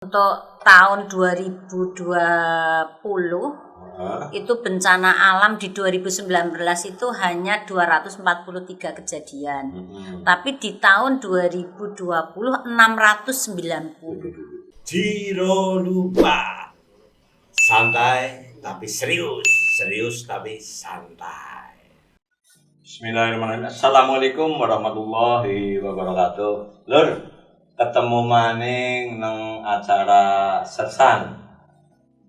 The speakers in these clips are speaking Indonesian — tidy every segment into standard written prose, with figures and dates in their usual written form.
Untuk tahun 2020 itu bencana alam di 2019 itu hanya 243 kejadian. Tapi di tahun 2020 690. Jiro lupa. Santai tapi serius, serius tapi santai. Bismillahirrahmanirrahim. Assalamualaikum warahmatullahi wabarakatuh. Lur, ketemu maning nang acara Sersan.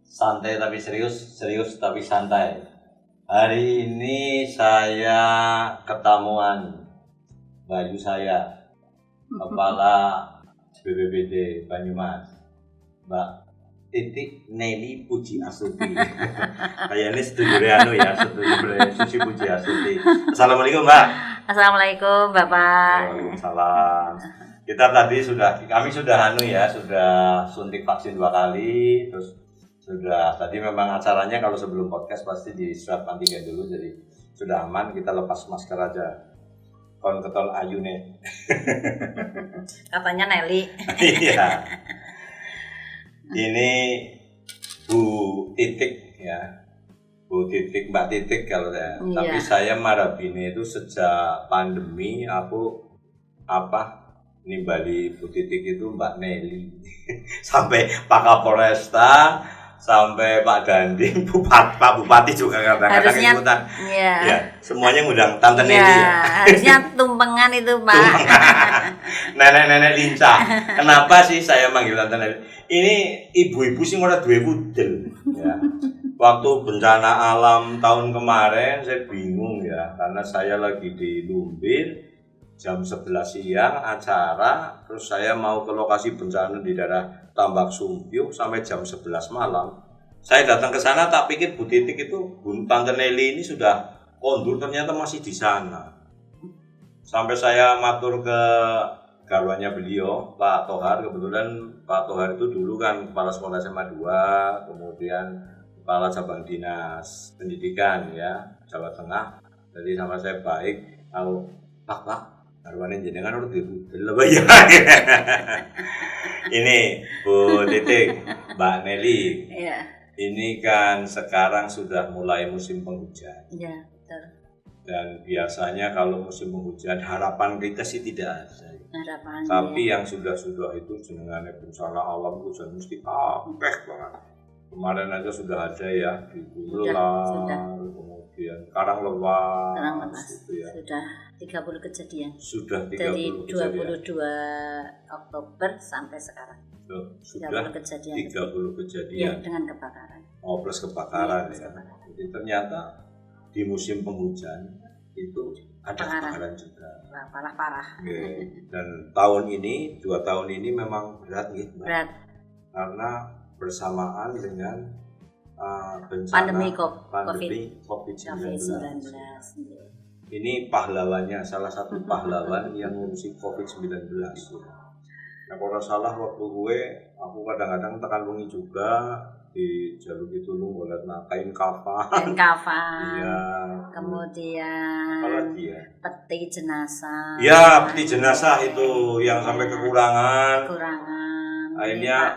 Santai tapi serius, serius tapi santai. Hari ini saya ketemuan Bayu saya, Kepala BPBD Banyumas, Mbak Titik Nelly Puji Astuti. Kayaknya sedulur ya, sedulur Susi Puji Astuti. Assalamualaikum Mbak. Assalamualaikum Bapak. Waalaikumsalam. Kami sudah suntik vaksin 2 kali, terus tadi memang acaranya kalau sebelum podcast pasti di swab antigen dulu, jadi sudah aman, kita lepas masker aja. Kon ayune. Katanya Nelly. Iya. Ini Bu Titik ya. Bu Titik, Mbak Titik kalau saya. Iya. Tapi saya marabine itu sejak pandemi nimbali Bu Titik itu Mbak Nelly. Sampai Pak Kapolresta, sampai Pak Danding, Pak Bupati juga kadang-kadang Harusnya, ikutan. Iya. Ya, semuanya ngundang Tante Nelly ya. Harusnya tumpengan itu Pak. Nenek-nenek lincah. Kenapa sih saya manggil Tante Nelly? Ini ibu-ibu sih ora duwe wudel ya. Waktu bencana alam tahun kemarin saya bingung ya, karena saya lagi di Lumbir jam 11 siang acara, terus saya mau ke lokasi bencana di daerah Tambak Sumpyuk sampai jam 11 malam. Saya datang ke sana tak pikir Bu Titik itu, Tante Nelly ini sudah kondur, ternyata masih di sana. Sampai saya matur ke garwanya beliau, Pak Tohar. Kebetulan Pak Tohar itu dulu kan kepala sekolah SMA 2, kemudian kepala cabang dinas pendidikan ya Jawa Tengah. Jadi sama saya baik, kalau Pak garwane jenengan harus dirudel ya. Ini Bu Titik, Mbak Nelly. Iya. Ini kan sekarang sudah mulai musim penghujan. Iya, betul. Dan biasanya kalau musim penghujan harapan kita sih tidak ada. Harapannya. Tapi yang sudah itu jenengannya bencana alam hujan mesti akeh banget. Kemarin aja sudah ada ya di Bulungan, kemudian Karanglewas, gitu ya. Sudah 30 kejadian. Sudah 30 dari kejadian. 22 Oktober sampai sekarang. Sudah 30 kejadian. 30 kejadian. Ya, dengan kebakaran. Oh, plus kebakaran Ya. Jadi ternyata di musim penghujan itu ada kebakaran juga. Parah. Dan tahun ini, 2 tahun ini memang berat nih, Mbak. Berat. Karena bersamaan dengan bencana Pandemi COVID-19. COVID-19. Ini pahlawannya, salah satu pahlawan yang ngurusi COVID-19. Nah, kalau salah waktu aku kadang-kadang tekan wengi juga di jalur itu lu ngeliat kain kafan. Iya. Kemudian apalagi ya? peti jenazah. Iya, peti jenazah itu yang sampai kekurangan. Akhirnya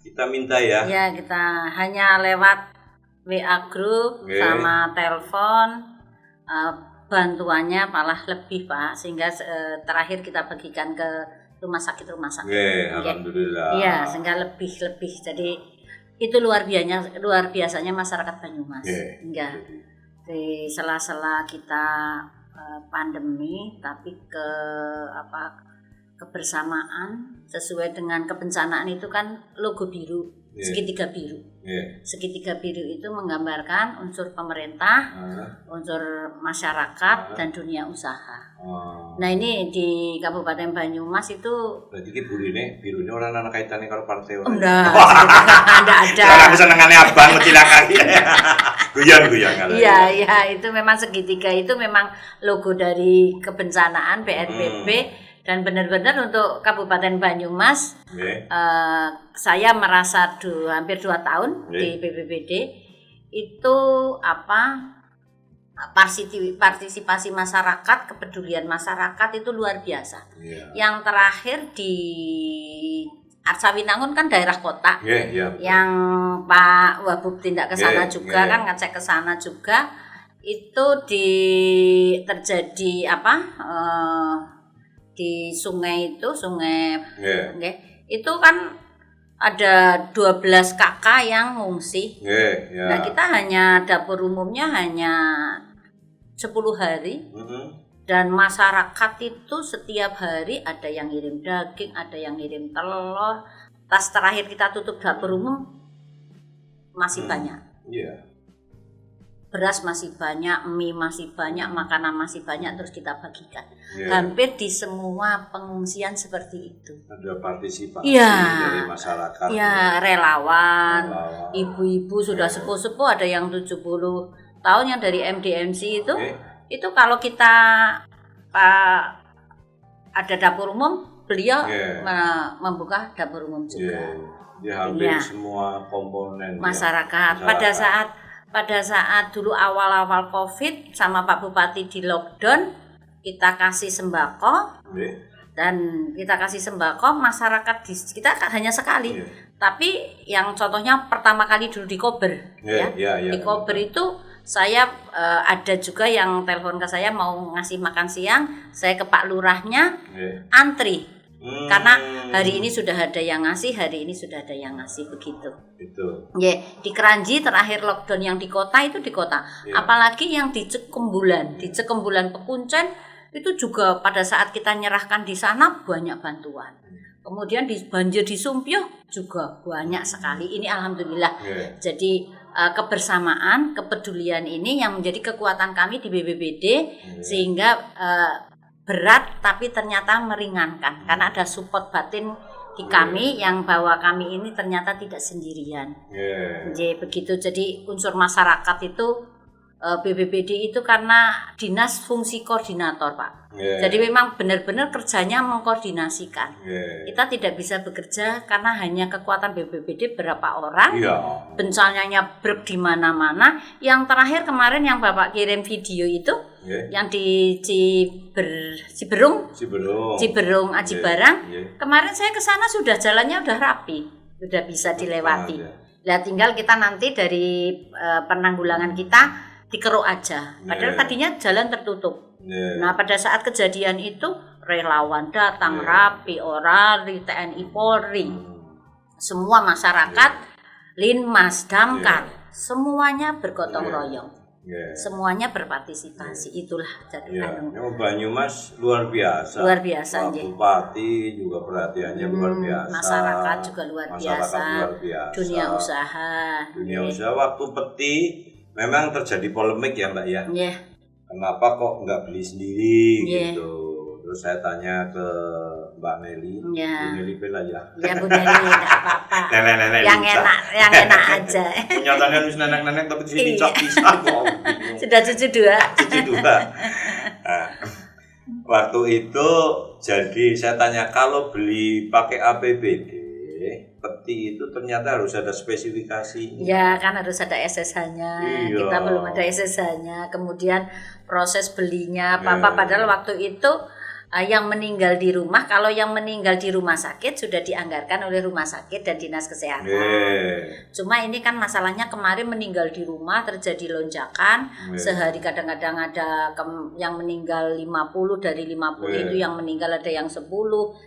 kita minta ya. Iya, kita hanya lewat WA group sama telepon. Bantuannya malah lebih Pak, sehingga terakhir kita bagikan ke rumah sakit. Alhamdulillah. Iya, sehingga lebih. Jadi itu luar biasanya masyarakat Banyumas. Hingga di sela-sela kita pandemi, tapi kebersamaan sesuai dengan kebencanaan itu kan logo biru, segitiga biru. Segitiga biru itu menggambarkan unsur pemerintah, unsur masyarakat, dan dunia usaha. Nah, ini di Kabupaten Banyumas itu berarti birunya orang anak kaitannya kalau partai orang. Enggak ada. Orang senengannya abang cilakan. Guyon. Iya, itu memang segitiga itu memang logo dari kebencanaan BNPB. Dan benar-benar untuk Kabupaten Banyumas, saya merasa hampir 2 tahun di BPBD itu partisipasi masyarakat, kepedulian masyarakat itu luar biasa. Yang terakhir di Arsawinangun kan daerah kota. Yang Pak Wabub tindak ke sana juga kan, ngecek ke sana juga. Itu terjadi di sungai itu, itu kan ada 12 kakak yang ngungsi. Nah, kita hanya dapur umumnya hanya 10 hari. Dan masyarakat itu setiap hari ada yang ngirim daging, ada yang ngirim telur. Tas terakhir kita tutup dapur umum masih banyak. Beras masih banyak, mie masih banyak, makanan masih banyak, terus kita bagikan. Hampir di semua pengungsian seperti itu. Ada partisipasi dari masyarakat. Relawan. Ibu-ibu sudah sepuh-sepuh, ada yang 70 tahun yang dari MDMC itu. Itu kalau kita ada dapur umum, beliau membuka dapur umum juga. Hampir semua komponen masyarakat. Pada saat dulu awal-awal COVID sama Pak Bupati di lockdown, kita kasih sembako. Dan kita kasih sembako, masyarakat kita hanya sekali. Tapi yang contohnya pertama kali dulu di Kober. Di Kober itu saya ada juga yang telepon ke saya mau ngasih makan siang, saya ke Pak Lurahnya antri. Karena hari ini sudah ada yang ngasih, hari ini sudah ada yang ngasih, begitu. Di Kranji terakhir lockdown yang di kota itu di kota. Apalagi yang di Cekembulan Pekuncen itu juga pada saat kita nyerahkan di sana banyak bantuan. Kemudian di banjir di Sumpyuh juga banyak sekali. Ini alhamdulillah. Jadi kebersamaan, kepedulian ini yang menjadi kekuatan kami di BPBD sehingga berat tapi ternyata meringankan karena ada support batin di kami yang bahwa kami ini ternyata tidak sendirian. Jadi begitu. Jadi unsur masyarakat itu BPBD itu karena dinas fungsi koordinator, Pak. Jadi memang benar-benar kerjanya mengkoordinasikan. Kita tidak bisa bekerja karena hanya kekuatan BPBD berapa orang. Bencananya nyebrek di mana-mana. Yang terakhir kemarin yang Bapak kirim video itu, yang di Ciberung, Aji Barang. Kemarin saya ke sana sudah jalannya udah rapi, sudah bisa dilewati. Nah, tinggal kita nanti dari penanggulangan kita dikeruk aja. Padahal tadinya jalan tertutup. Nah, pada saat kejadian itu relawan datang rapi, orari, TNI Polri, semua masyarakat, Linmas, Damkar, semuanya bergotong royong. Semuanya berpartisipasi. Itulah jadi Banyumas luar biasa. Pak Bupati juga perhatiannya luar biasa. Masyarakat juga luar biasa. Dunia usaha. Waktu peti memang terjadi polemik ya Mbak ya. Kenapa kok nggak beli sendiri gitu. Terus saya tanya ke Mbak Nelly, Bu Nelly bela ya. Bu Nelly tidak apa-apa. Nenek yang enak aja. Nyatanya harus nenek-nenek tapi sini pisah kok. Sudah cucu dua. Nah, waktu itu jadi saya tanya kalau beli pakai APBD peti itu ternyata harus ada spesifikasi. Kan harus ada SSH-nya. Kita belum ada SSH-nya. Kemudian proses belinya padahal waktu itu yang meninggal di rumah, kalau yang meninggal di rumah sakit sudah dianggarkan oleh rumah sakit dan dinas kesehatan. Cuma ini kan masalahnya kemarin meninggal di rumah terjadi lonjakan. Sehari kadang-kadang ada yang meninggal 50, dari 50 itu yang meninggal ada yang 10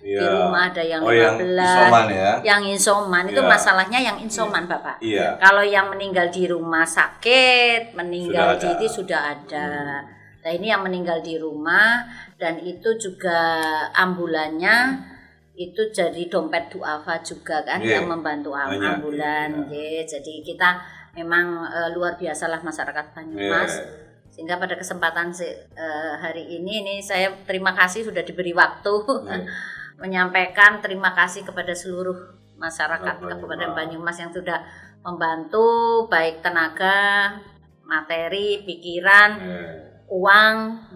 di rumah, ada yang 15. Yang insoman itu masalahnya yang insoman Bapak. Kalau yang meninggal di rumah sakit, meninggal di itu sudah ada. Nah, ini yang meninggal di rumah dan itu juga ambulannya itu jadi dompet duafa juga kan yang membantu ambulan. Jadi kita memang luar biasalah masyarakat Banyumas. Sehingga pada kesempatan hari ini saya terima kasih sudah diberi waktu menyampaikan terima kasih kepada seluruh masyarakat Kabupaten Banyumas yang sudah membantu baik tenaga, materi, pikiran, uang,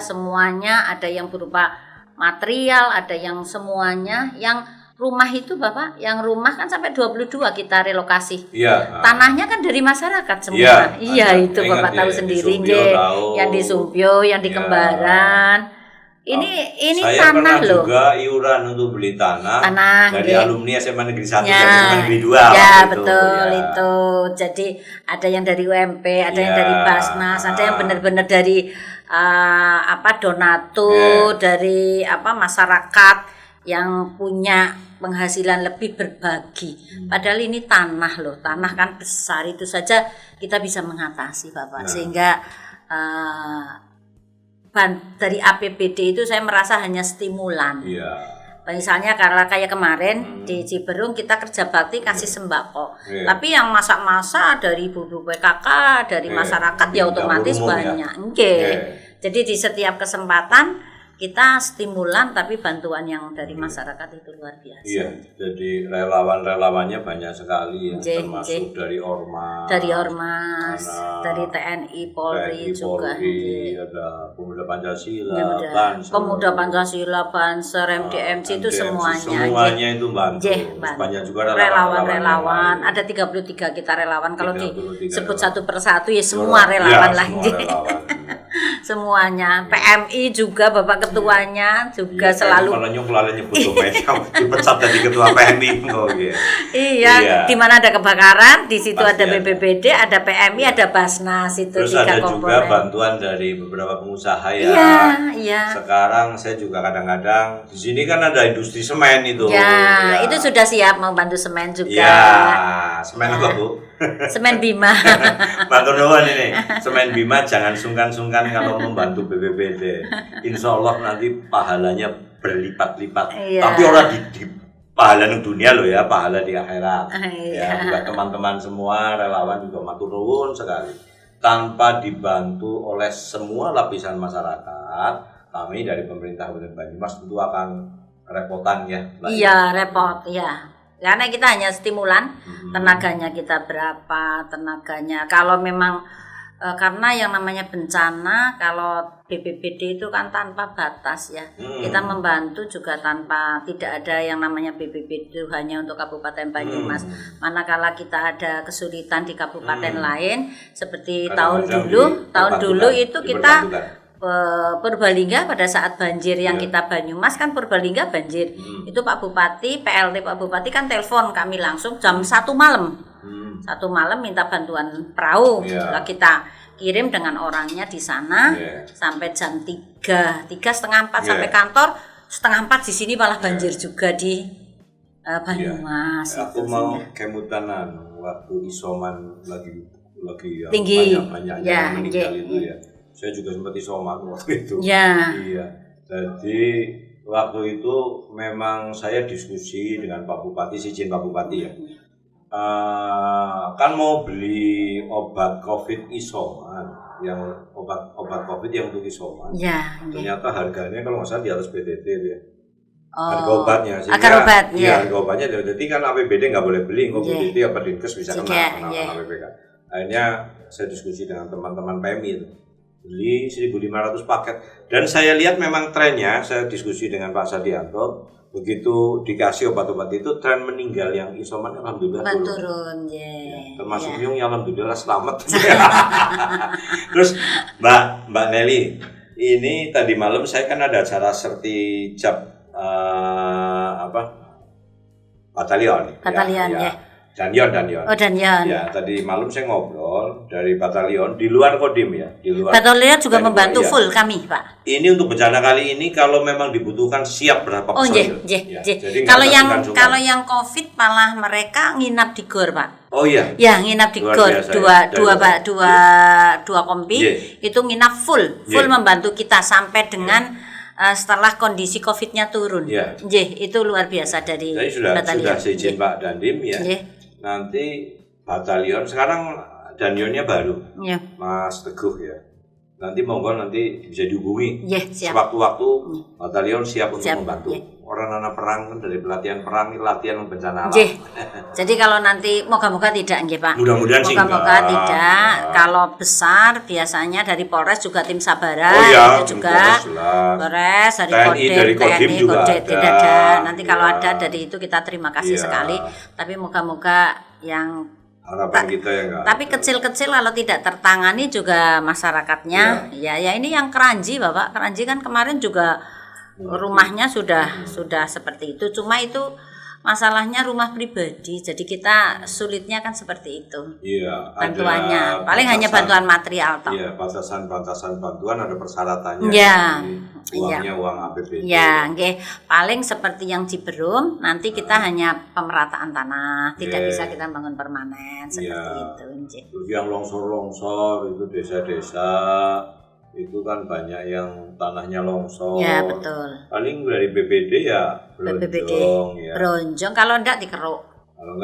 semuanya, ada yang berupa material, ada yang semuanya, yang rumah itu Bapak, yang rumah kan sampai 22 kita relokasi. Tanahnya kan dari masyarakat semua. Itu Bapak tahu sendiri, yang di Sumpyuh, yang di Kembaran. Ini saya tanah pernah loh. juga iuran untuk beli tanah dari alumni SMA Negeri 1 ya, dan SMA Negeri 2. Ya betul itu. Jadi ada yang dari UMP, ada yang dari Basnas, ada yang benar-benar dari donatur, dari masyarakat yang punya penghasilan lebih berbagi. Padahal ini tanah loh, tanah kan besar, itu saja kita bisa mengatasi Bapak. Sehingga dari APBD itu saya merasa hanya stimulan. Misalnya karena kayak kemarin di Ciberung kita kerja bakti kasih sembako. Tapi yang masak-masak dari ibu-ibu PKK, dari masyarakat ya otomatis banyak. Jadi di setiap kesempatan kita stimulan, tapi bantuan yang dari masyarakat itu luar biasa. Iya, jadi relawan-relawannya banyak sekali ya, termasuk dari Ormas, dari TNI, Polri juga. Ada Pemuda Pancasila, Banser, Pemuda Pancasila, Banser, MDMC itu semuanya. Semuanya itu bantu. Banyak juga relawan. Ada 33 kita relawan. Kalau disebut satu persatu ya semua relawan lah. Semuanya. PMI juga Bapak Ketuanya juga selalu. Malah nyebut dipecat dari Ketua PMI. Iya, di mana ada kebakaran, di situ ada BPBD, ada PMI, ada Basnas, itu terus 3 ada komponen. Juga bantuan dari beberapa pengusaha ya. Iya. Sekarang saya juga kadang-kadang di sini kan ada industri semen itu. Ya, itu sudah siap membantu semen juga. Ya, semen apa Bu? Semen Bima. Matur nuwun ini. Semen Bima jangan sungkan-sungkan kalau membantu BPBD. Insya Allah nanti pahalanya berlipat-lipat. Tapi orang di pahala di dunia loh ya, pahala di akhirat. Ya, buat teman-teman semua relawan juga matur nuwun sekali. Tanpa dibantu oleh semua lapisan masyarakat, kami dari pemerintah Kabupaten Banyumas tentu akan repotan ya. Iya, repot ya. Karena kita hanya stimulan, tenaganya kita berapa, kalau memang karena yang namanya bencana, kalau BPBD itu kan tanpa batas ya. Kita membantu juga tidak ada yang namanya BPBD itu hanya untuk Kabupaten Banyumas. Manakala kita ada kesulitan di kabupaten lain, seperti tahun dulu itu kita Purbalingga pada saat banjir yang kita Banyumas kan Purbalingga banjir. Itu Pak Bupati, PLT Pak Bupati kan telepon kami langsung jam 1 malam. 1 malam minta bantuan perahu. Lalu kita kirim dengan orangnya di sana sampai jam 3, 3:30 sampai kantor, 3:30 di sini malah banjir juga di Banyumas. Aku mau kemutan waktu isoman lagi tinggi. Banyak yang meninggal itu ya. Saya juga sempat isoman waktu itu. Iya. Jadi waktu itu memang saya diskusi dengan Pak Bupati, izin Pak Bupati ya. Kan mau beli obat COVID isoman, yang obat COVID yang untuk isoman. Ternyata harganya kalau nggak salah di atas PTT ya. Harga obatnya. Harga obatnya. Jadi kan APBD nggak boleh beli, nggak PTT apa Dinkes bisa kena APBD. Akhirnya saya diskusi dengan teman-teman PMI itu. Beli 1.500 paket, dan saya lihat memang trennya, saya diskusi dengan Pak Sadianto, begitu dikasih obat-obat itu tren meninggal yang isoman alhamdulillah turun. Termasuk Nyung yang alhamdulillah selamat. Terus Mbak Nelly, ini tadi malam saya kan ada acara sertijab batalion ya. Danyon. Oh, Danyon. Ya, tadi malam saya ngobrol dari batalion di luar Kodim ya, batalion juga membantu full kami, Pak. Ini untuk bencana kali ini kalau memang dibutuhkan siap berapa personil? Jadi kalau yang COVID malah mereka nginap di GOR, Pak. Oh iya. Ya, nginap di GOR. Dua kompi itu nginap full membantu kita sampai dengan setelah kondisi COVID-nya turun. Itu luar biasa dari batalion. Sudah izin Pak Dandim ya. Nanti batalion sekarang Danyonnya baru, Mas Teguh ya. Nanti monggo bisa dihubungi. Sewaktu-waktu batalion siap untuk membantu. Orang anak perang kan dari pelatihan perang, latihan bencana alam. Jadi kalau nanti moga-moga tidak nggih Pak. Mudah-mudahan sih moga-moga tidak. Kalau besar biasanya dari Polres juga tim Sabara itu juga. Polres dari Kodim juga tidak ada. Nanti kalau ada dari itu kita terima kasih sekali. Tapi moga-moga yang harapan kita ya enggak. Tapi kecil-kecil kalau tidak tertangani juga masyarakatnya. Ya ini yang Keranji Bapak. Keranji kan kemarin juga rumahnya sudah seperti itu. Cuma itu masalahnya rumah pribadi, jadi kita sulitnya kan seperti itu. Iya. Bantuannya paling hanya bantuan material toh. Iya, batasan bantuan ada persyaratannya. Iya. Uangnya uang APBD. Ya, nggih. Paling seperti yang Ciberum, nanti kita hanya pemerataan tanah, tidak bisa kita bangun permanen seperti itu, nggih. Terus yang longsor itu desa-desa itu kan banyak yang tanahnya longsor. Ya, betul. Paling dari BPD ya Bronjong ya. Bronjong kalau enggak dikeruk.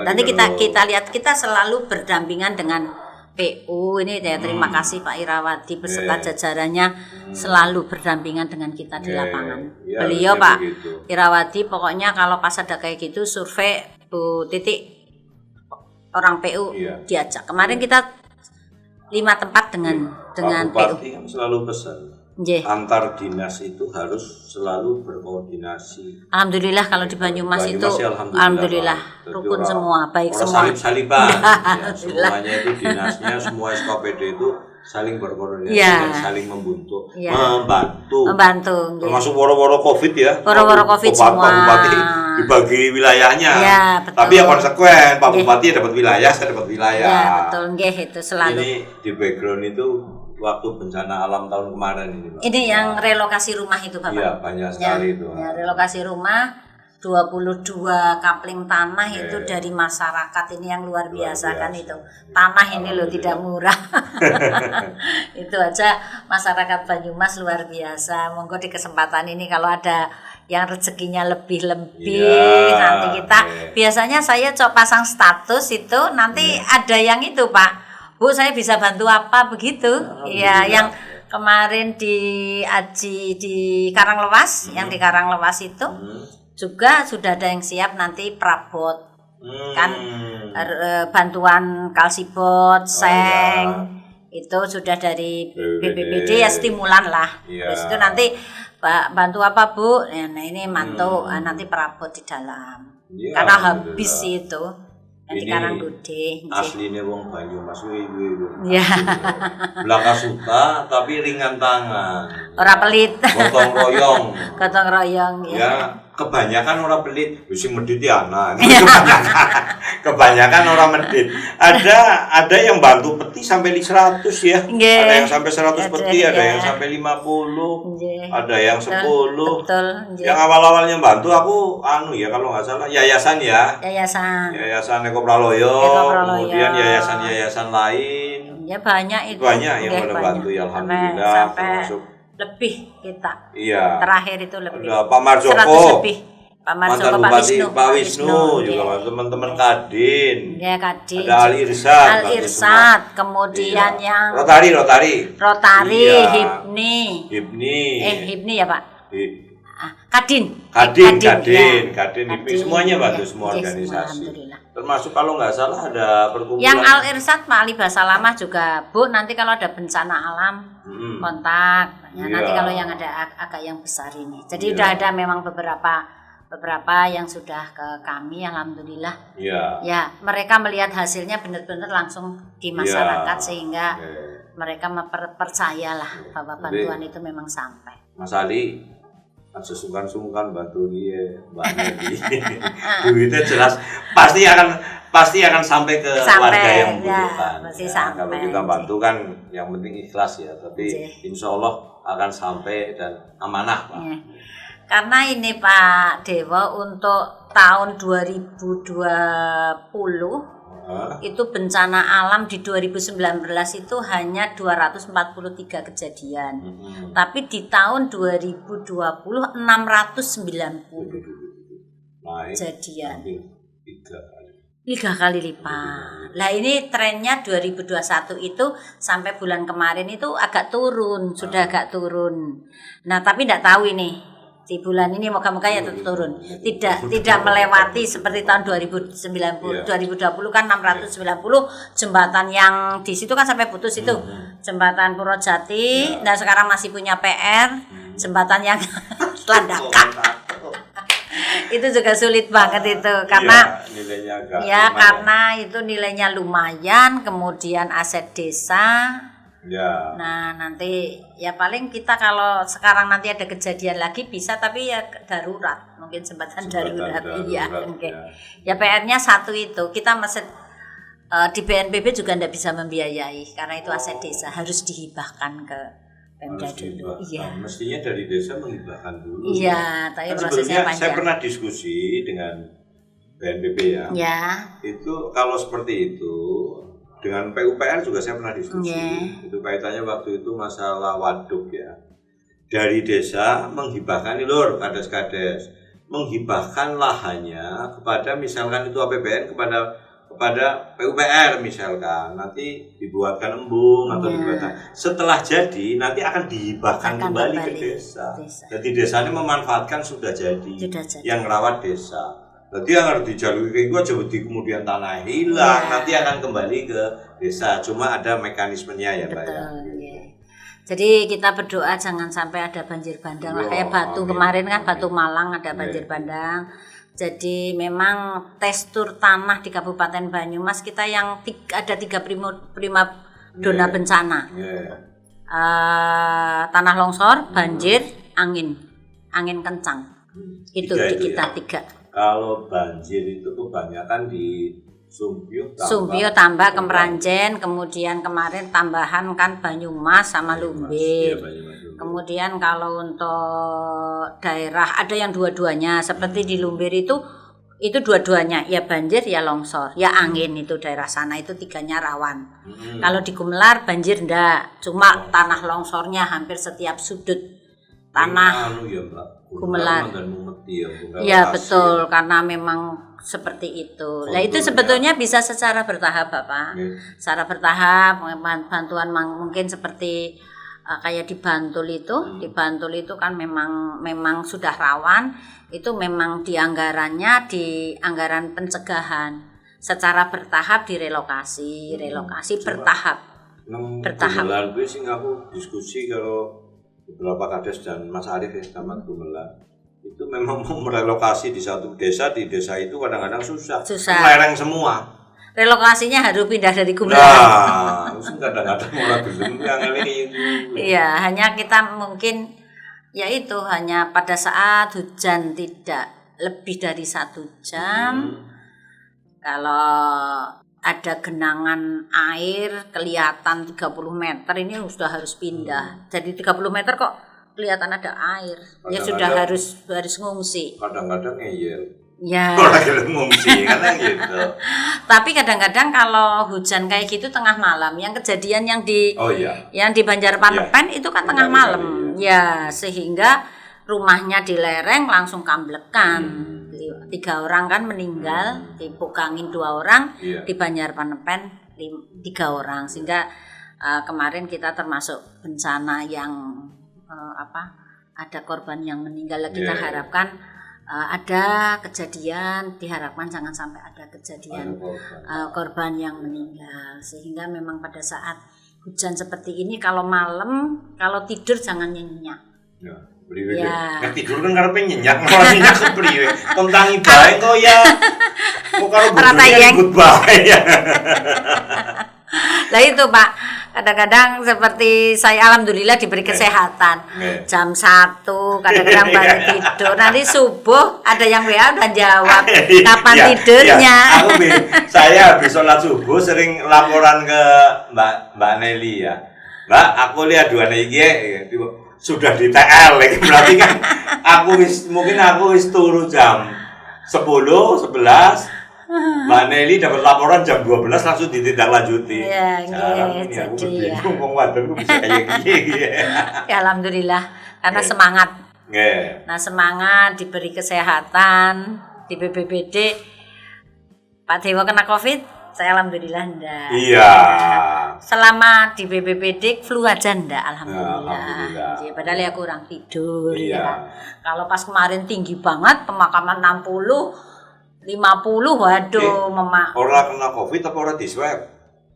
Nanti kita lihat, kita selalu berdampingan dengan PU ini ya. Terima kasih Pak Irawadi beserta jajarannya selalu berdampingan dengan kita di lapangan. Ya, beliau Pak Irawadi pokoknya kalau pas ada kayak gitu survei Bu Titik orang PU diajak. Kemarin kita 5 tempat dengan Pak Bupati kan selalu pesan antar dinas itu harus selalu berkoordinasi. Alhamdulillah kalau di Banyumas itu alhamdulillah rukun semua, baik semua. Salib-saliban. Semuanya itu dinasnya, semua SKPD itu saling berkoordinasi dan saling membantu. Termasuk woro-woro Covid ya. Woro-woro Covid semua. Pak Bupati dibagi wilayahnya. Ya, betul. Tapi ya konsekuen, Pak Bupati dapat wilayah, saya dapat wilayah. Ya, betul nggih itu selalu. Ini di background itu waktu bencana alam tahun kemarin ini, Pak. Ini yang relokasi rumah itu, Bapak. Iya, banyak sekali itu. Ya, relokasi rumah 22 kapling tanah itu dari masyarakat ini yang luar biasa kan itu. Tanah ini loh tidak murah. Itu aja masyarakat Banyumas luar biasa. Monggo di kesempatan ini kalau ada yang rezekinya lebih-lebih nanti kita biasanya saya coba pasang status itu nanti ada yang itu Pak. Bu saya bisa bantu apa begitu. Iya, yang kemarin di Aji di Karanglewas, yang di Karanglewas itu juga sudah ada yang siap nanti prabot kan bantuan kalsibot, seng itu sudah dari BPBD ya stimulan lah. Terus itu nanti bantu apa Bu? Nah ini mantu nanti perabot di dalam karena habis itu yang di Karangdude. Aslinya wong Banyumas ibu. Belaka suka tapi ringan tangan. Ora pelit. Gotong royong. Gotong royong ya. Kebanyakan orang pelit, sing medit ya anak. Kebanyakan orang medit. Ada yang bantu peti sampai 100 ya. Ada yang sampai 100 peti, ada yang sampai 50. Ada yang 10. Betul. Yang awal-awalnya bantu aku ya kalau nggak salah yayasan ya. Yayasan Eko Praloyo, kemudian yayasan-yayasan lain. Ya banyak itu. Banyak yang bantu ya alhamdulillah termasuk lebih kita. Iya. Terakhir itu lebih. Ada Pak Marjoko. Pak Marjoko, Pak Wisnu juga teman-teman Kadin. Ya Kadin. Ada Al Irsad, kemudian yang Rotari, Hipni. Hipni ya Pak. Kadin. Semuanya bantu semua organisasi. Termasuk kalau nggak salah ada perkumpulan. Yang Al Irsad Pak Ali Basalamah juga Bu, nanti kalau ada bencana alam kontak. Nanti kalau yang ada agak yang besar ini. Jadi udah ada memang beberapa yang sudah ke kami alhamdulillah. Ya, mereka melihat hasilnya benar-benar langsung di masyarakat sehingga mereka percayalah bahwa bantuan itu memang sampai. Mas Ali sesungkan-sungkan bantu dia, Mbak Nadi. Duitnya jelas pasti akan sampai ke warga yang membutuhkan. Kalau kita bantu kan yang penting ikhlas ya, tapi insya Allah akan sampai dan amanah Pak. Karena ini Pak Dewa untuk tahun 2020 itu bencana alam di 2019 itu hanya 243 kejadian. Tapi di tahun 2020 690 kejadian. 3 kali lipat. Lah ini trennya 2021 itu sampai bulan kemarin itu agak turun, sudah agak turun. Nah, tapi enggak tahu ini di bulan ini moga-moga ya tetap turun. Tidak melewati seperti tahun 2020 kan 690 jembatan yang di situ kan sampai putus itu. Jembatan Purwojati. Nah, sekarang masih punya PR jembatan yang Landaka. Itu juga sulit banget itu karena karena itu nilainya lumayan, kemudian aset desa Ya. Nah, nanti ya paling kita kalau sekarang nanti ada kejadian lagi bisa, tapi ya darurat, mungkin jembatan darurat. Iya, mungkin. Ya PR-nya satu itu, kita masih di BNPB juga tidak bisa membiayai karena itu aset desa, harus dihibahkan ke Pemda dulu. Iya. Mestinya dari desa menghibahkan dulu. Iya, tapi kan prosesnya panjang. Saya pernah diskusi dengan BNPB ya. Ya. Itu kalau seperti itu dengan PUPR juga saya pernah diskusi. Itu kaitannya waktu itu masalah waduk ya. Dari desa menghibahkan ini lur, kades-kades, menghibahkan lahannya kepada misalkan itu APBN kepada PUPR misalkan, nanti dibuatkan embung atau dibuatkan. Setelah jadi nanti akan dihibahkan kembali ke desa. Jadi desanya memanfaatkan sudah jadi. Yang merawat desa. Berarti yang harus dijaluri itu aja kemudian tanah hilang, nanti akan kembali ke desa. Cuma ada mekanismenya ya, Pak ya. Jadi kita berdoa jangan sampai ada banjir bandang lah, kayak Batu kemarin kan, Batu Malang ada banjir bandang. Jadi memang tekstur tanah di Kabupaten Banyumas kita yang ada 3 prima dona bencana. Tanah longsor, banjir, angin kencang. Itu di kita 3. Kalau banjir itu kebanyakan di Sumbio tambah Kemeranjen, kemudian kemarin tambahan kan Banyumas sama Lumbir. Kemudian kalau untuk daerah ada yang dua-duanya, seperti di Lumbir itu dua-duanya, ya banjir ya longsor, ya angin, itu daerah sana itu 3-nya rawan. Kalau di Gumelar banjir enggak, cuma tanah longsornya hampir setiap sudut tanah Gumelar. Ya betul, karena memang seperti itu. Nah itu sebetulnya bisa secara bertahap Bapak. Secara bertahap, bantuan mungkin seperti kayak di Bantul itu kan memang sudah rawan, itu memang di anggaran pencegahan secara bertahap direlokasi bertahap. Gumelar gue sih aku diskusi kalau beberapa kades dan Mas Arief ya sama Gumelar itu memang mau merelokasi di satu desa, di desa itu kadang-kadang susah. Lereng semua. Relokasinya harus pindah dari Gumelar. Nah, kadang-kadang malah belum yang ini. Iya, hanya kita mungkin yaitu hanya pada saat hujan tidak lebih dari 1 jam. Kalau ada genangan air kelihatan 30 meter ini sudah harus pindah. Jadi 30 meter kok kelihatan ada air. Ya sudah harus ngungsi. Kadang-kadang ngeyel. Ya. Orang ngungsi karena gitu. Tapi kadang-kadang kalau hujan kayak gitu tengah malam, yang kejadian yang di Banjarpanepen itu kan tengah malam. Ya, sehingga rumahnya di lereng langsung kamblekan. 3 orang kan meninggal, di Pukangin 2 orang, di Banjarpanepen 3 orang. Sehingga kemarin kita termasuk bencana yang ada korban yang meninggal. Kita harapkan ada kejadian, diharapkan jangan sampai ada kejadian korban yang meninggal. Sehingga memang pada saat hujan seperti ini kalau malam, kalau tidur jangan nyenyak. Ya. Tidur kan karepe nyenyak, malah nyenyak kepriwe. Kontangi bae kok ya. Kok karo ribut bae ya. Lah itu Pak, kadang-kadang seperti saya alhamdulillah diberi kesehatan. Jam 1 kadang-kadang balik tidur, nanti subuh ada yang WA dan jawab kapan tidurnya. Saya habis sholat subuh sering laporan ke Mbak Nelly ya. Mbak, aku lihat 2 iki sudah di TL lagi, berarti kan aku wis turu jam 10, 11. Mbak Nelly dapat laporan jam 12 langsung ditindaklanjuti. Iya, jadi ya. Bisa kayak gini. Ya alhamdulillah karena semangat. Nah, semangat diberi kesehatan di BPBD. Pak Dewa kena Covid, saya alhamdulillah enggak. Iya. Selama di BPBD flu aja enggak, alhamdulillah. Jadi padahal ya kurang tidur ya. Kalau pas kemarin tinggi banget pemakaman 60 50, waduh, orang kena Covid apa orang di swab?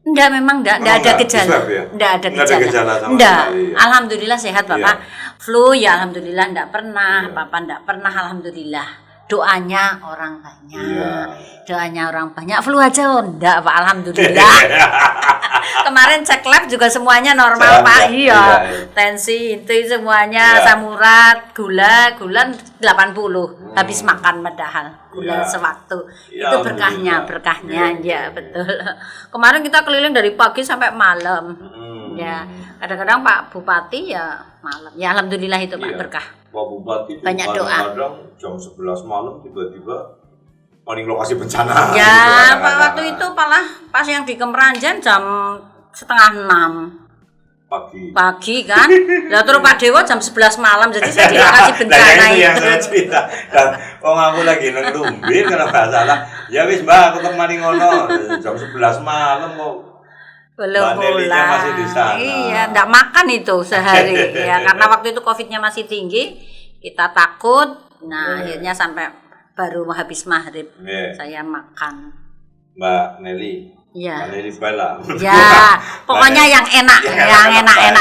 Enggak, memang enggak ada gejala. Enggak ada gejala. Enggak. Alhamdulillah sehat Bapak. Flu ya alhamdulillah enggak pernah, Papa enggak pernah alhamdulillah. doanya orang banyak. Doanya orang banyak. Flu aja enggak Pak, alhamdulillah. Kemarin cek lab juga semuanya normal Pak. Iya. Tensi itu semuanya, asam urat, gula 80. Habis makan padahal gula sewaktu. Itu berkahnya ya betul. Kemarin kita keliling dari pagi sampai malam. Ya, kadang-kadang Pak Bupati ya malam. Ya alhamdulillah itu Pak berkah. Pak Bupati banyak doa. Kadang jam 11 malam tiba-tiba paling lokasi bencana. Ya, Pak waktu itu pas yang di Kemeranjan jam 5:30 pagi kan. Lah terus Pak Dewa jam 11 malam, jadi saya di lokasi bencana itu. Yang saya cerita. Aku lagi nang Lumbi karena enggak salah. Ya wis Mbak, aku temani ngono jam 11 malam kok. Belum pulang. Masih di sana. Iya, enggak makan itu sehari ya karena waktu itu Covid-nya masih tinggi, kita takut. Nah, akhirnya sampai baru habis maghrib saya makan. Mbak Nelly. Iya. Mbak Nelly Bala. Ya, pokoknya yang enak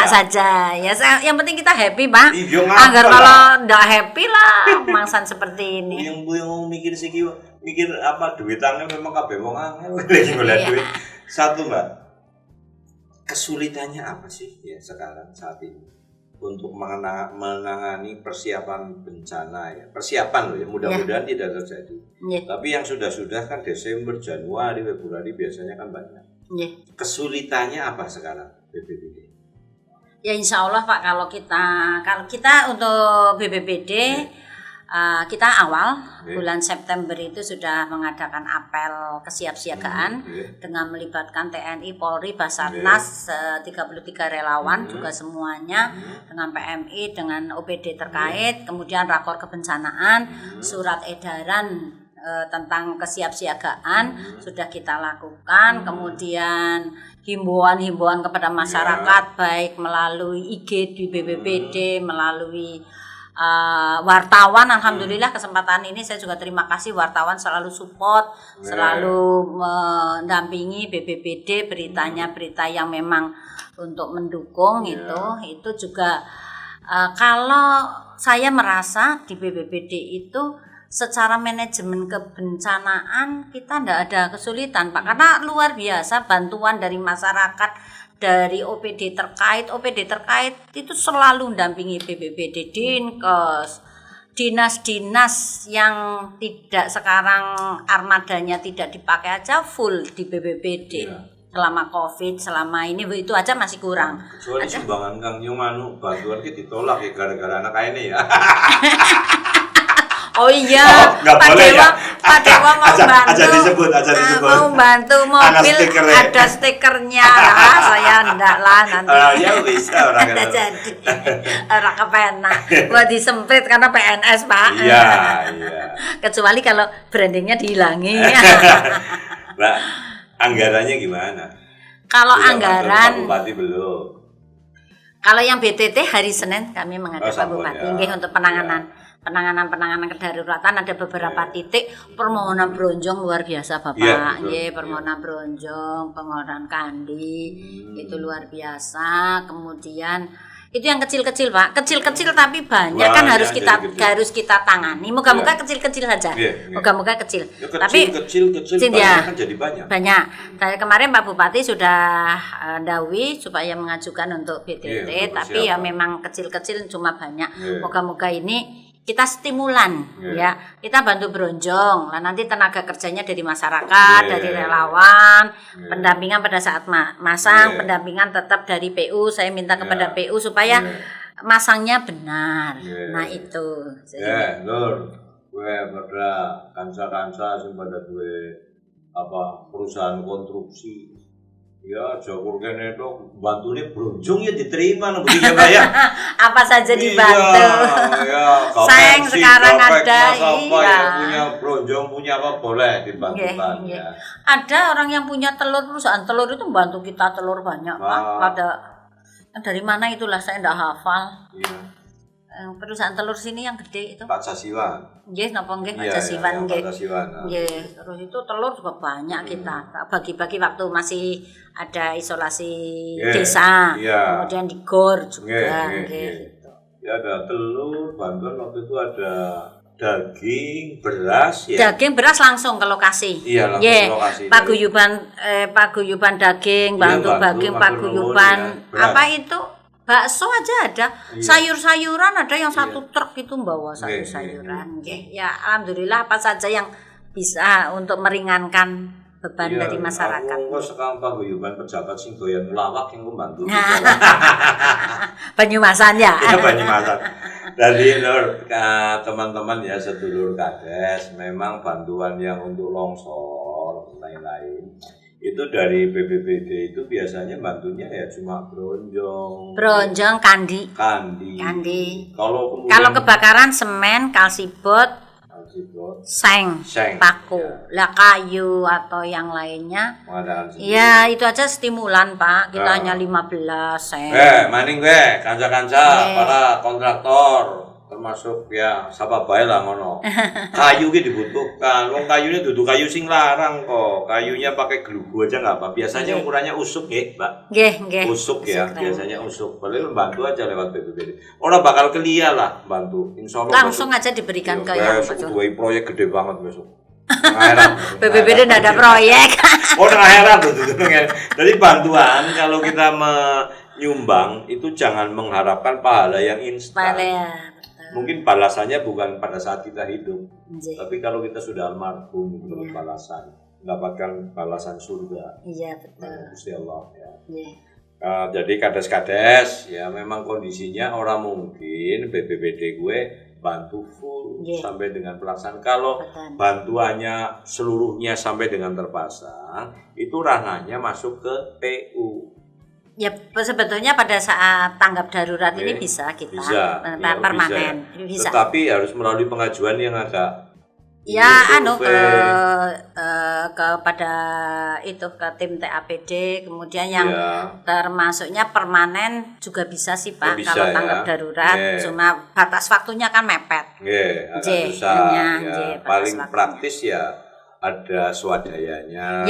saja. Ya, yang penting kita happy, Pak. Agar kalau enggak happy lah mangsan seperti ini. Yang mikir siki mikir apa duitannya memang kabeh wong angel lagi golek duit. Satu, Mbak. Kesulitannya apa sih ya sekarang saat ini untuk menangani persiapan bencana ya? Persiapan loh ya, mudah-mudahan tidak terjadi. Tapi yang sudah kan Desember, Januari, Februari biasanya kan banyak. Kesulitannya apa sekarang BPBD? Ya insya Allah Pak, kalau kita untuk BPBD kita awal bulan September itu sudah mengadakan apel kesiapsiagaan dengan melibatkan TNI, Polri, Basarnas, 33 relawan juga semuanya dengan PMI, dengan OPD terkait, kemudian rakor kebencanaan, surat edaran tentang kesiapsiagaan sudah kita lakukan, kemudian himbauan kepada masyarakat baik melalui IG di BPBD, melalui wartawan. Alhamdulillah kesempatan ini saya juga terima kasih wartawan selalu support, selalu mendampingi BPBD, berita yang memang untuk mendukung itu juga kalau saya merasa di BPBD itu secara manajemen kebencanaan kita tidak ada kesulitan Pak, karena luar biasa bantuan dari masyarakat, dari OPD terkait itu selalu mendampingi BPBD, Dinkes, dinas-dinas yang tidak sekarang armadanya tidak dipakai aja full di BPBD. Selama Covid, selama ini itu aja masih kurang. Kecuali sumbangan Kang Nyung bantuan kita ditolak ya gara-gara anak ini ya. Oh iya, Pak Dewa mau bantu mobil ada stikernya lah, saya enggak lah nanti. Ya bisa orang jadi orang kepenak buat disemprit karena PNS Pak. Iya. Kecuali kalau brandingnya dihilangi. Mbak, anggarannya gimana? Kalau anggaran Bupati belum. Kalau yang BTT hari Senin kami menghadap Pak Bupati untuk penanganan kedaruratan, ada beberapa titik permohonan bronjong luar biasa Bapak. Permohonan bronjong, permohonan kandi itu luar biasa. Kemudian itu yang kecil-kecil Pak, kecil-kecil tapi banyak kan harus kita tangani. Moga-moga kecil-kecil saja. Moga-moga kecil. Tapi kecil ya kan jadi banyak. Saya kemarin Pak Bupati sudah dawi supaya mengajukan untuk BTT, tapi ya memang kecil-kecil cuma banyak. Moga-moga ini kita stimulan ya, kita bantu bronjong lah, nanti tenaga kerjanya dari masyarakat, dari relawan, pendampingan pada saat masang, pendampingan tetap dari PU, saya minta kepada PU supaya masangnya benar. Nah itu Nur, gue pada kansa sing pada duwe perusahaan konstruksi ya Jakur kene itu bantune bronjong ya diterima nang begini ya Mbak ya. Apa saja dibantu. Sayang sekarang ada punya bronjong punya apa boleh dibantukan ya. Ada orang yang punya perusahaan telur itu membantu kita telur banyak Pak. Ada dari mana itulah saya enggak hafal. Perusahaan telur sini yang gede itu Pak Sasiwan. Nggih, napa nggih Pak Sasiwan nggih. Nggih, terus itu telur juga banyak kita. Bagi-bagi waktu masih ada isolasi desa. Kemudian di GOR juga nggih gitu. Ya ada telur, bantuan waktu itu ada daging, beras ya. Daging, beras langsung ke lokasi. Iya, langsung ke lokasi. Paguyuban daging, bantu daging, paguyuban ya, apa itu? Bakso aja ada. Iya. Sayur-sayuran ada yang satu truk itu bawa sayur-sayuran. Ya, alhamdulillah apa saja yang bisa untuk meringankan beban dari masyarakat. Aku sekarang paguyuban pejabat sing doyan lawak yang membantu. Banyumasan ya. Iya, Banyumasan. Dari teman-teman ya sedulur Kades, memang bantuan yang untuk longsor lain-lain itu dari BPBD itu biasanya bantunya ya cuma bronjong, kandi. Kalau kebakaran semen, kalsibot, seng, paku, lah kayu atau yang lainnya. Ya itu aja stimulan Pak. Kita hanya 15 seng. Maning kanca-kanca para kontraktor termasuk ya sapa bae lah ngono. Kayu ki dibutuhkan. Wong kayune dudu kayu sing larang kok. Kayunya pakai gelugu aja enggak apa. Biasanya ukurannya usuk nggih, Mbak. Nggih. Usuk ya, biasanya usuk. Boleh membantu aja lewat BPBD. Ora bakal kelia lah bantu. Insyaallah langsung aja diberikan ke yang duwe proyek gede banget besok. BPBD enggak ada proyek. Akhirat betul. Jadi bantuan kalau kita menyumbang itu jangan mengharapkan pahala yang instan. Mungkin balasannya bukan pada saat kita hidup, tapi kalau kita sudah almarhum itu mendapatkan balasan surga. Iya betul. Gusti Allah ya. Jadi kades-kades ya memang kondisinya orang mungkin BPBD gue bantu full sampai dengan pelaksanaan. Kalau bantuannya seluruhnya sampai dengan terpasang, itu ranahnya masuk ke PU. Ya sebetulnya pada saat tanggap darurat ini bisa kita permanen. Bisa. Tetapi harus melalui pengajuan yang agak kepada itu ke tim TAPD, kemudian yang termasuknya permanen juga bisa sih Pak. Bisa, kalau tanggap darurat cuma batas waktunya kan mepet. Agak susah. Paling praktis ya ada swadayanya.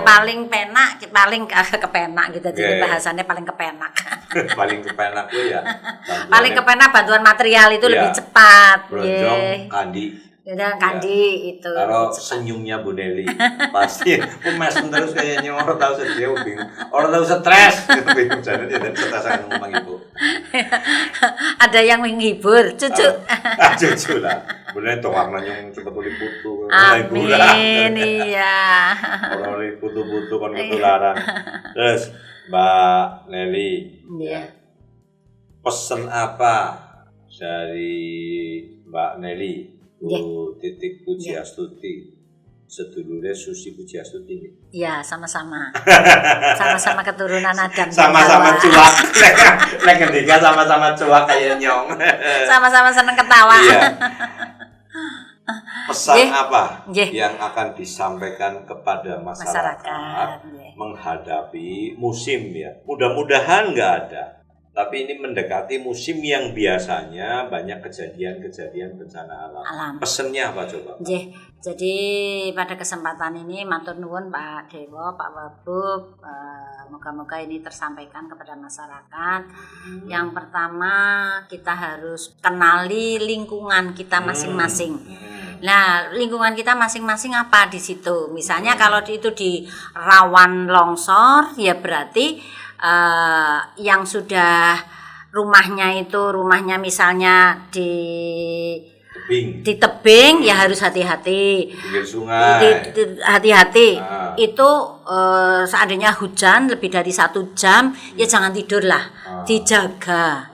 Paling penak, paling kepenak gitu. Jadi bahasannya paling kepenak. Paling kepenak tuh ya. Paling kepenak bantuan material itu lebih cepat. Bronjong, kandi. Kandi itu. Kalau senyumnya Bu Nelly pasti mesem terus kayaknya orang tahu sedih, bingung. Orang tahu stres, bingung. Jadi dia stres ngomong Ibu. Ada yang menghibur, cucu. Cucu lah. Boleh tuh warnanya yang cepet putu. Amin, iya. Orang putu-putu kan ketularan. Terus Mbak Nelly. Iya. Pesen apa dari Mbak Nelly? Titik Pujiastuti, sedulurnya Susi Pujiastuti. Iya, sama-sama. Sama-sama keturunan Adam. Sama-sama cuak. Lek ketika sama-sama cuak kayak nyong. Sama-sama seneng ketawa. Iya. Pesan apa yang akan disampaikan kepada masyarakat menghadapi musim ya? Mudah-mudahan nggak ada. Tapi ini mendekati musim yang biasanya banyak kejadian-kejadian bencana alam. Pesennya apa coba? Jadi pada kesempatan ini matur nuwun Pak Dewo, Pak Wabub, moga-moga ini tersampaikan kepada masyarakat. Yang pertama kita harus kenali lingkungan kita masing-masing. Nah, lingkungan kita masing-masing apa di situ? Misalnya kalau itu di rawan longsor, ya berarti yang sudah rumahnya misalnya di tebing ya harus hati-hati. Pinggir sungai. Hati-hati. Itu seandainya hujan lebih dari 1 jam ya jangan tidur lah, dijaga.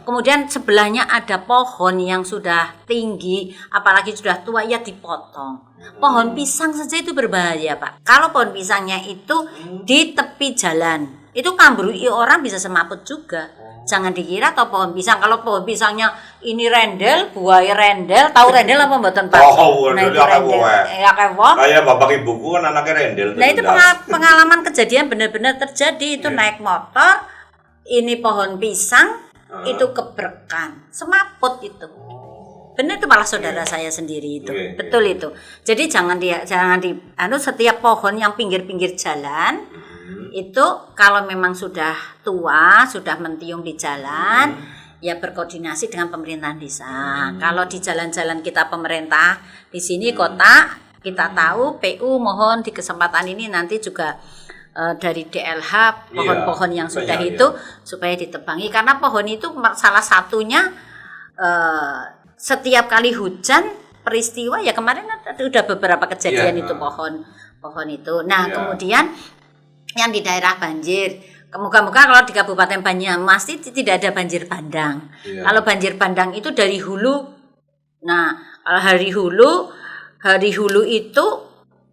Kemudian sebelahnya ada pohon yang sudah tinggi, apalagi sudah tua ya dipotong. Pohon pisang saja itu berbahaya Pak. Kalau pohon pisangnya itu di tepi jalan, itu kambrui orang bisa semaput juga. Jangan dikira atau pohon pisang. Kalau pohon pisangnya ini rendel, buaya rendel, tahu rendel apa mboten Pak? Rendel ya kayak bapak ibuku kan anaknya rendel. Nah itu pengalaman kejadian benar-benar terjadi. Itu naik motor, ini pohon pisang, itu kebrekan, semaput itu. Benar itu malah saudara saya sendiri itu. Betul itu. Jadi jangan setiap pohon yang pinggir-pinggir jalan itu kalau memang sudah tua, sudah mentiung di jalan, ya berkoordinasi dengan pemerintahan desa. Kalau di jalan-jalan kita pemerintah di sini kota, kita tahu PU mohon di kesempatan ini nanti juga dari DLH pohon-pohon yang sudah itu supaya ditebangi, karena pohon itu salah satunya setiap kali hujan peristiwa ya kemarin udah beberapa kejadian itu pohon itu. Nah kemudian yang di daerah banjir, moga-moga kalau di Kabupaten Banyumas tidak ada banjir bandang. Kalau banjir bandang itu dari hulu. Nah kalau hari hulu itu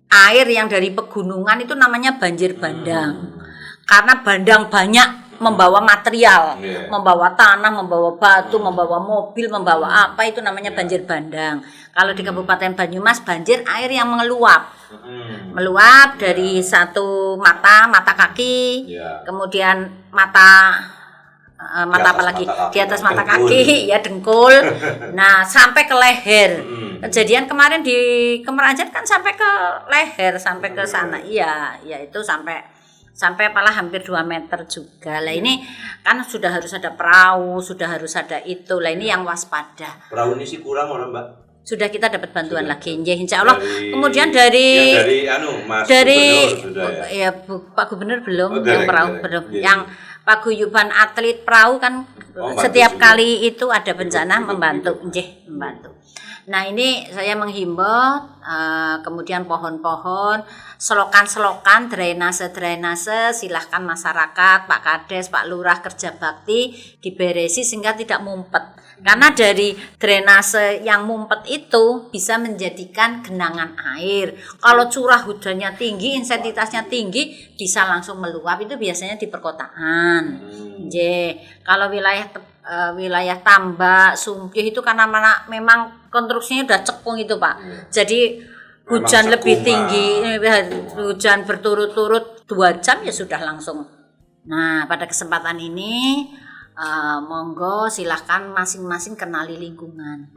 air yang dari pegunungan itu namanya banjir bandang. Karena bandang banyak membawa material, membawa tanah, membawa batu, membawa mobil, membawa apa, itu namanya banjir bandang. Kalau di Kabupaten Banyumas banjir air yang meluap dari satu mata kaki, kemudian mata apa lagi di atas mata kaki ya dengkul, nah sampai ke leher. Kejadian kemarin di Kemeranjat kan sampai ke leher, sampai ke sana, iya itu sampai malah hampir 2 meter juga lah. Ini kan sudah harus ada perahu, sudah harus ada itu lah, ini yang waspada. Perahu ini sih kurang orang Mbak. Sudah kita dapat bantuan lagi, insya Allah. Kemudian dari Mas Gubernur sudah ya Pak Gubernur belum, yang perahu belum, yang paguyuban atlet perahu kan setiap kali itu ada bencana membantu. Nah ini saya menghimbau kemudian pohon-pohon, selokan-selokan, drainase silahkan masyarakat, Pak Kades, Pak Lurah kerja bakti diberesi sehingga tidak mumpet. Karena dari drainase yang mumpet itu bisa menjadikan genangan air. Kalau curah hujannya tinggi, intensitasnya tinggi, bisa langsung meluap. Itu biasanya di perkotaan. Kalau wilayah Tambak, Sumpih itu karena memang konstruksinya udah cekung itu Pak. Jadi hujan lebih tinggi, hujan berturut-turut 2 jam ya sudah langsung. Nah pada kesempatan ini monggo silahkan masing-masing kenali lingkungan.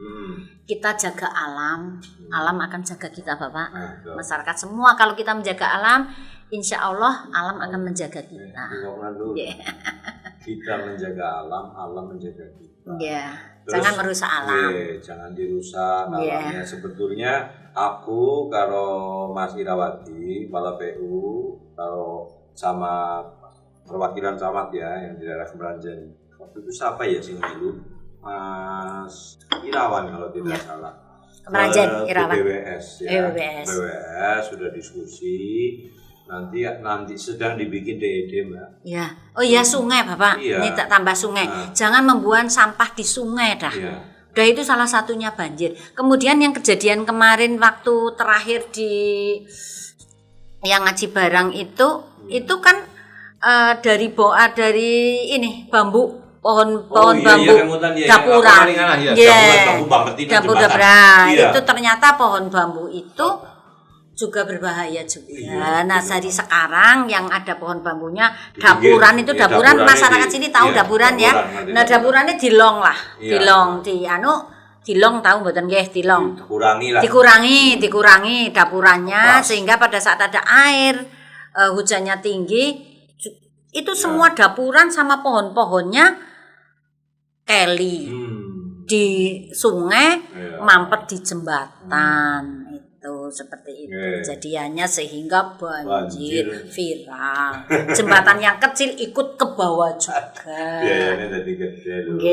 Kita jaga alam, alam akan jaga kita Bapak. Masyarakat semua kalau kita menjaga alam, insya Allah alam akan menjaga kita. Kita menjaga alam, alam menjaga kita. Terus, jangan merusak alam. Jangan dirusak alamnya. Sebetulnya aku kalau Mas Irawati, Kepala PU, kalau sama perwakilan camat ya yang di daerah Kemeranjen. Waktu itu siapa ya sih dulu? Mas Irawan kalau tidak salah. Kemeranjen Irawan. BWS ya. BWS sudah diskusi. Nanti sedang dibikin DED Mbak. Ya. Oh iya sungai Bapak. Ini tak tambah sungai. Jangan membuang sampah di sungai dah. Udah itu salah satunya banjir. Kemudian yang kejadian kemarin waktu terakhir di yang Ngaji Barang itu kan dari ini bambu. Pohon bambu dapuran, dapur itu ternyata pohon bambu itu juga berbahaya juga. Nah dari sekarang yang ada pohon bambunya dapuran itu dapuran masyarakat sini tahu dapuran ya. Nah dapurannya dilong tahu mboten nggih dilong. Dikurangi dapurannya sehingga pada saat ada air hujannya tinggi itu semua dapuran sama pohon-pohonnya Kelly di sungai mampet di jembatan itu seperti itu kejadiannya sehingga banjir viral. Jembatan yang kecil ikut ke bawah juga. Ini jadi gede dulu.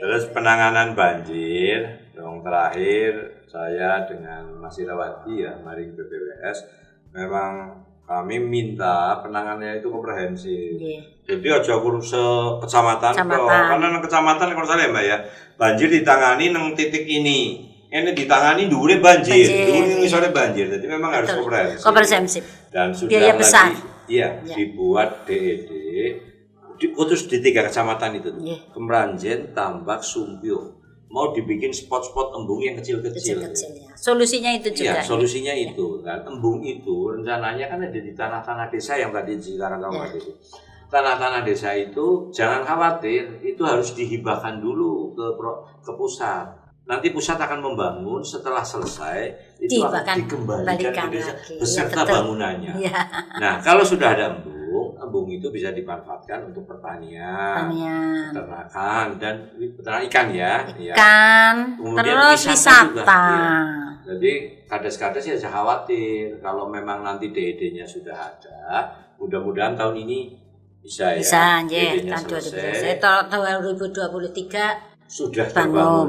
Terus penanganan banjir yang terakhir saya dengan Mas Irawati ya mari BPWS memang kami minta penanganannya itu komprehensif. Jadi aja urus kecamatan. Karena kecamatan kalau saya Mbak ya, banjir ditangani nang titik ini. Ini ditangani dhuwure banjir. Dhuwure ngisore banjir. Jadi memang harus komprehensif. Dan sudah besar. Dibuat DED khusus di 3 kecamatan itu. Kemeranjen, Tambak, Sumpio. Mau dibikin spot-spot embung yang kecil-kecil. Solusinya itu juga. Solusinya itu. Dan embung itu rencananya kan ada di tanah-tanah desa yang tadi sekarang kamu itu. Tanah-tanah desa itu jangan khawatir, itu harus dihibahkan dulu ke pusat. Nanti pusat akan membangun, setelah selesai itu akan dikembalikan ke desa beserta bangunannya. Nah, kalau sudah ada embung embung itu bisa dimanfaatkan untuk pertanian, peternakan dan peternak ikan ya. Ikan, terus wisata. Ya. Jadi kades-kades ya saya khawatir kalau memang nanti DED-nya sudah ada, mudah-mudahan tahun ini bisa ya. Bisa, tahun 2023 sudah terbangun.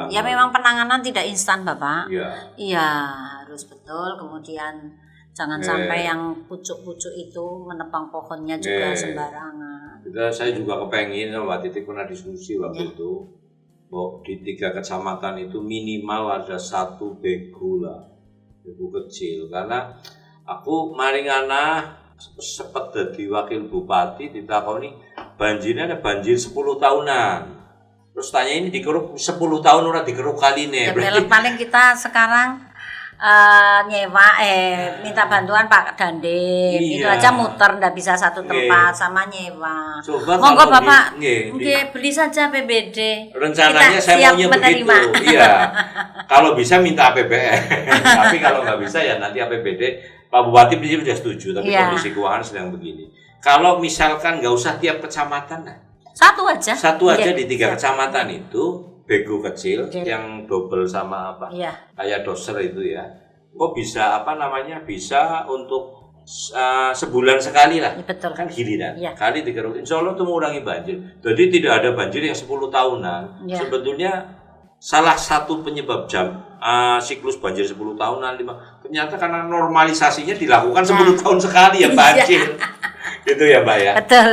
Ya memang penanganan tidak instan Bapak. Iya, harus betul. Kemudian jangan sampai yang pucuk-pucuk itu menebang pohonnya juga sembarangan. Saya juga kepengen, Mbak Titik pernah diskusi waktu itu, bahwa di 3 kecamatan itu minimal ada 1 bego lah, bego kecil. Karena aku maringana sempat jadi wakil bupati ditakoni banjirnya ada banjir 10 tahunan. Terus tanya ini dikeruk 10 tahun udah dikeruk kali nih. Ya, paling kita sekarang nyewa minta bantuan Pak Dandim. Itu aja muter ndak bisa satu tempat sama nyewa. Monggo Bapak beli saja APBD. Rencananya kita saya maunya begitu. Iya. Kalau bisa minta APBN. Tapi kalau nggak bisa ya nanti APBD. Pak Bupati sudah setuju, tapi kondisi keuangan sedang begini. Kalau misalkan nggak usah tiap kecamatan lah. Satu aja di 3 kecamatan itu bego kecil yang double sama apa kayak doser itu ya. Kok bisa bisa untuk sebulan sekali lah. Betul. Kan giliran. Kali dikeruk. Insya Allah itu mengurangi banjir. Jadi tidak ada banjir yang 10 tahunan. Sebetulnya salah satu penyebab siklus banjir 10 tahunan ternyata karena normalisasinya dilakukan 10 tahun sekali ya banjir. Gitu ya Mbak ya. Betul.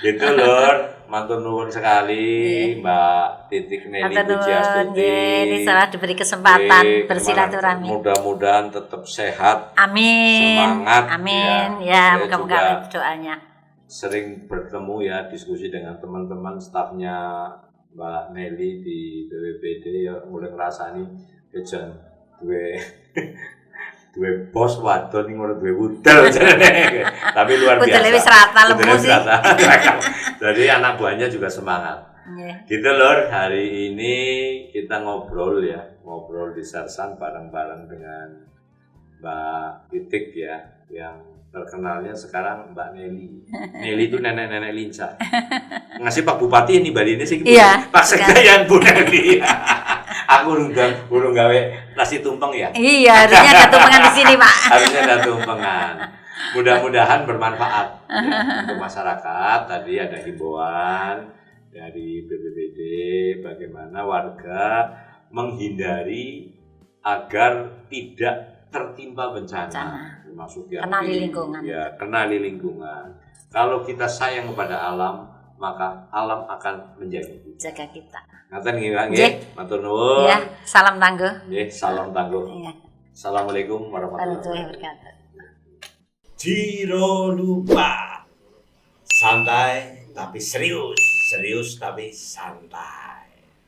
Gitu Lur, matur nuwun sekali Mbak Titik Nelly Pujiastuti. Ini salah diberi kesempatan bersilaturahmi. Mudah-mudahan tetap sehat. Amin. Semangat. Amin. Ya, moga-moga doanya. Sering bertemu ya, diskusi dengan teman-teman stafnya Mbak Nelly di BPBD ya mulai ngrasani kejan duwe bos wadon ning ngono duwe budal jenenge. Tapi luar biasa. Budale wis rata lemu sih. Jadi anak buahnya juga semangat. Gitu Lur, hari ini kita ngobrol di Sersan bareng-bareng dengan Mbak Titik ya, yang terkenalnya sekarang Mbak Nelly. Nelly itu nenek-nenek lincah. Ngasih Pak Bupati ini Bali ini sih. Pak Sekda Bu Nelly. Aku urung gawe nasi tumpeng ya. Iya, harusnya ada tumpengan di sini, Pak. Harusnya ada tumpengan. Mudah-mudahan bermanfaat untuk masyarakat. Tadi ada himbauan dari BPBD bagaimana warga menghindari agar tidak tertimpa bencana. Termasuk yang kenali lingkungan. Ya, kenali lingkungan. Kalau kita sayang kepada alam, maka alam akan jaga kita. Ngaten nggih, matur nuwun. Iya, salam tangguh. Nggih, salam tangguh. Iya. Assalamualaikum warahmatullahi wabarakatuh. Jiro lupa. Santai tapi serius, serius tapi santai.